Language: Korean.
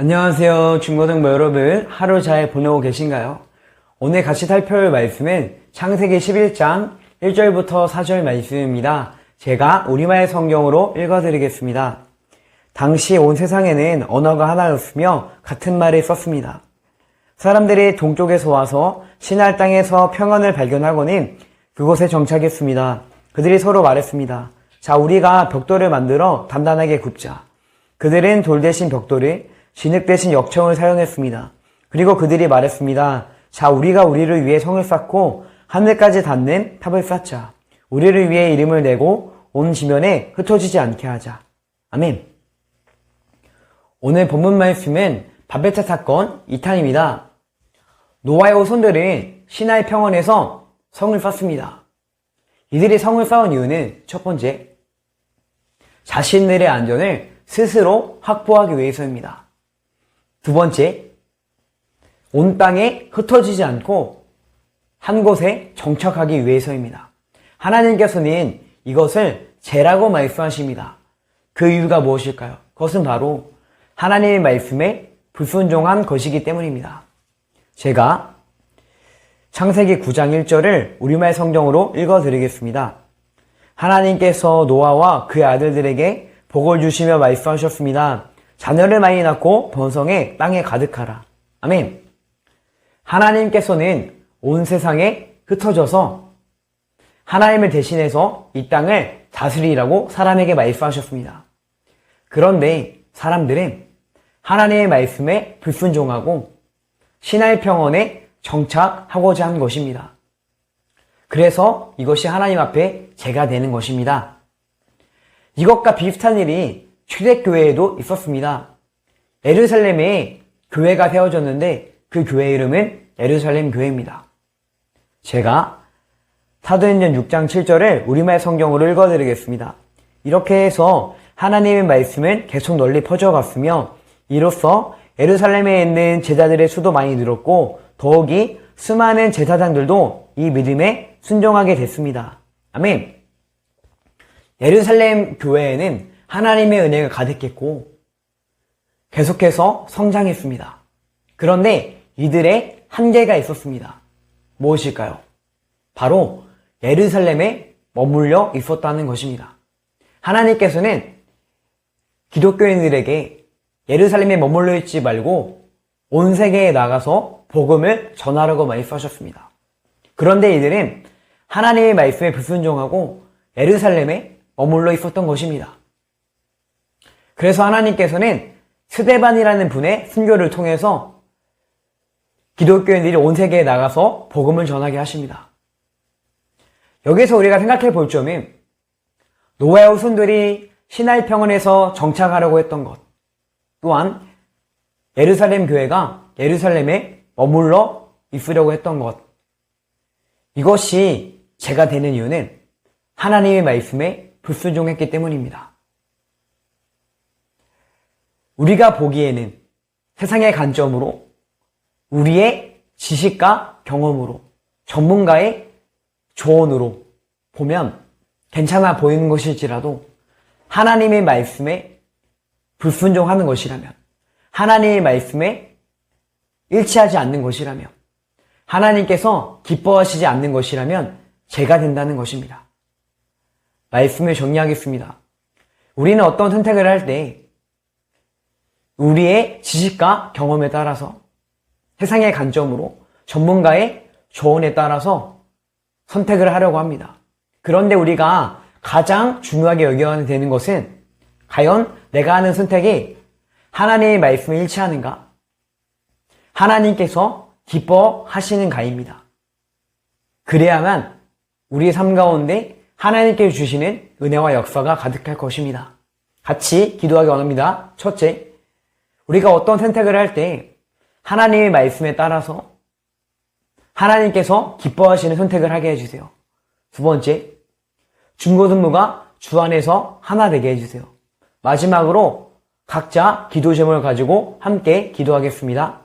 안녕하세요. 중고등부 여러분, 하루 잘 보내고 계신가요? 오늘 같이 살펴볼 말씀은 창세기 11장 1절부터 4절 말씀입니다. 제가 우리말 성경으로 읽어드리겠습니다. 당시 온 세상에는 언어가 하나였으며 같은 말을 썼습니다. 사람들이 동쪽에서 와서 시날 땅에서 평원을 발견하고는 그곳에 정착했습니다. 그들이 서로 말했습니다. 자, 우리가 벽돌을 만들어 단단하게 굽자. 그들은 돌 대신 벽돌을, 진흙 대신 역청을 사용했습니다. 그리고 그들이 말했습니다. 자, 우리가 우리를 위해 성을 쌓고 하늘까지 닿는 탑을 쌓자. 우리를 위해 이름을 내고 온 지면에 흩어지지 않게 하자. 아멘. 오늘 본문 말씀은 바벨탑 사건 2탄입니다. 노아의 후손들은 시나이 평원에서 성을 쌓습니다. 이들이 성을 쌓은 이유는 첫 번째, 자신들의 안전을 스스로 확보하기 위해서입니다. 두 번째, 온 땅에 흩어지지 않고 한 곳에 정착하기 위해서입니다. 하나님께서는 이것을 죄라고 말씀하십니다. 그 이유가 무엇일까요? 그것은 바로 하나님의 말씀에 불순종한 것이기 때문입니다. 제가 창세기 9장 1절을 우리말 성경으로 읽어드리겠습니다. 하나님께서 노아와 그의 아들들에게 복을 주시며 말씀하셨습니다. 자녀를 많이 낳고 번성해 땅에 가득하라. 아멘. 하나님께서는 온 세상에 흩어져서 하나님을 대신해서 이 땅을 다스리라고 사람에게 말씀하셨습니다. 그런데 사람들은 하나님의 말씀에 불순종하고 시나이 평원에 정착하고자 한 것입니다. 그래서 이것이 하나님 앞에 죄가 되는 것입니다. 이것과 비슷한 일이 초대교회에도 있었습니다. 예루살렘에 교회가 세워졌는데 그 교회 이름은 예루살렘 교회입니다. 제가 사도행전 6장 7절을 우리말 성경으로 읽어드리겠습니다. 이렇게 해서 하나님의 말씀은 계속 널리 퍼져갔으며 이로써 예루살렘에 있는 제자들의 수도 많이 늘었고 더욱이 수많은 제사장들도 이 믿음에 순종하게 됐습니다. 아멘. 예루살렘 교회에는 하나님의 은혜가 가득했고 계속해서 성장했습니다. 그런데 이들의 한계가 있었습니다. 무엇일까요? 바로 예루살렘에 머물러 있었다는 것입니다. 하나님께서는 기독교인들에게 예루살렘에 머물러 있지 말고 온 세계에 나가서 복음을 전하라고 말씀하셨습니다. 그런데 이들은 하나님의 말씀에 불순종하고 예루살렘에 머물러 있었던 것입니다. 그래서 하나님께서는 스데반이라는 분의 순교를 통해서 기독교인들이 온 세계에 나가서 복음을 전하게 하십니다. 여기서 우리가 생각해 볼 점은 노아의 후손들이 시나이 평원에서 정착하려고 했던 것, 또한 예루살렘 교회가 예루살렘에 머물러 있으려고 했던 것, 이것이 죄가 되는 이유는 하나님의 말씀에 불순종했기 때문입니다. 우리가 보기에는 세상의 관점으로 우리의 지식과 경험으로 전문가의 조언으로 보면 괜찮아 보이는 것일지라도 하나님의 말씀에 불순종하는 것이라면 하나님의 말씀에 일치하지 않는 것이라면 하나님께서 기뻐하시지 않는 것이라면 죄가 된다는 것입니다. 말씀을 정리하겠습니다. 우리는 어떤 선택을 할 때 우리의 지식과 경험에 따라서 세상의 관점으로 전문가의 조언에 따라서 선택을 하려고 합니다. 그런데 우리가 가장 중요하게 여겨야 되는 것은 과연 내가 하는 선택이 하나님의 말씀에 일치하는가? 하나님께서 기뻐하시는가입니다. 그래야만 우리의 삶 가운데 하나님께서 주시는 은혜와 역사가 가득할 것입니다. 같이 기도하기 원합니다. 첫째, 우리가 어떤 선택을 할 때 하나님의 말씀에 따라서 하나님께서 기뻐하시는 선택을 하게 해주세요. 두 번째, 중고등부가 주 안에서 하나 되게 해주세요. 마지막으로 각자 기도 제목을 가지고 함께 기도하겠습니다.